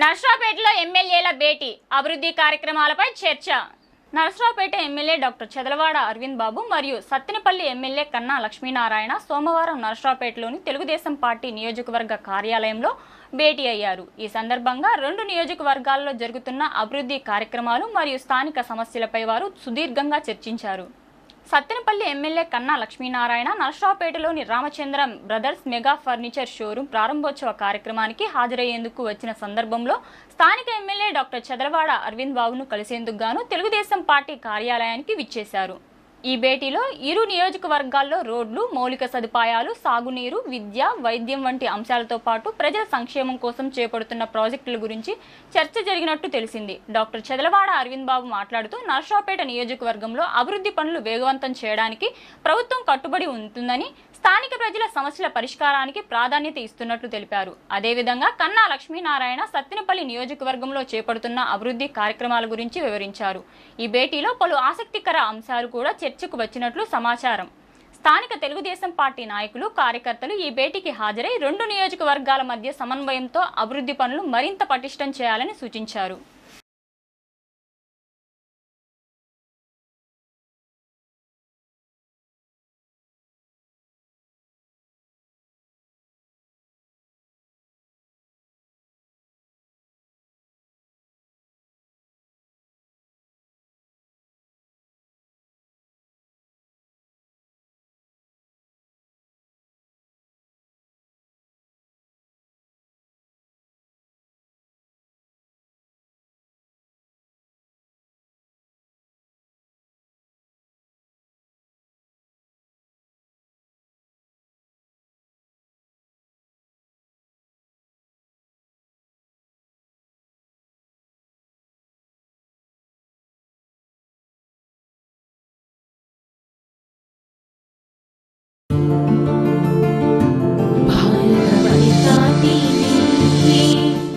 నర్సరావుపేటలో ఎమ్మెల్యేల భేటీ, అభివృద్ధి కార్యక్రమాలపై చర్చ. నర్సరావుపేట ఎమ్మెల్యే డాక్టర్ చదలవాడ అరవింద్ బాబు మరియు సత్తెనపల్లి ఎమ్మెల్యే కన్నా లక్ష్మీనారాయణ సోమవారం నర్సరావుపేటలోని తెలుగుదేశం పార్టీ నియోజకవర్గ కార్యాలయంలో భేటీ అయ్యారు. ఈ సందర్భంగా రెండు నియోజకవర్గాల్లో జరుగుతున్న అభివృద్ధి కార్యక్రమాలు మరియు స్థానిక సమస్యలపై వారు సుదీర్ఘంగా చర్చించారు. సత్తెనపల్లి ఎమ్మెల్యే కన్నా లక్ష్మీనారాయణ నర్సరావుపేటలోని Ramachandra brothers mega furniture showroom ప్రారంభోత్సవ కార్యక్రమానికి హాజరయ్యేందుకు వచ్చిన సందర్భంలో స్థానిక ఎమ్మెల్యే డాక్టర్ చదలవాడ అరవింద్ బాబును కలిసేందుకు గాను తెలుగుదేశం పార్టీ కార్యాలయానికి విచ్చేశారు. ఈ భేటీలో ఇరు నియోజకవర్గాల్లో రోడ్లు, మౌలిక సదుపాయాలు, సాగునీరు, విద్య, వైద్యం వంటి అంశాలతో పాటు ప్రజల సంక్షేమం కోసం చేపడుతున్న ప్రాజెక్టుల గురించి చర్చ జరిగినట్టు తెలిసింది. డాక్టర్ చదలవాడ అరవింద్ బాబు మాట్లాడుతూ నర్సరావుపేట నియోజకవర్గంలో అభివృద్ధి పనులు వేగవంతం చేయడానికి ప్రభుత్వం కట్టుబడి ఉంటుందని, స్థానిక ప్రజల సమస్యల పరిష్కారానికి ప్రాధాన్యత ఇస్తున్నట్లు తెలిపారు. అదేవిధంగా కన్నా లక్ష్మీనారాయణ సత్తెనపల్లి నియోజకవర్గంలో చేపడుతున్న అభివృద్ధి కార్యక్రమాల గురించి వివరించారు. ఈ భేటీలో పలు ఆసక్తికర అంశాలు కూడా చర్చకు వచ్చినట్లు సమాచారం. స్థానిక తెలుగుదేశం పార్టీ నాయకులు, కార్యకర్తలు ఈ భేటీకి హాజరై రెండు నియోజకవర్గాల మధ్య సమన్వయంతో అభివృద్ధి పనులు మరింత పటిష్టం చేయాలని సూచించారు.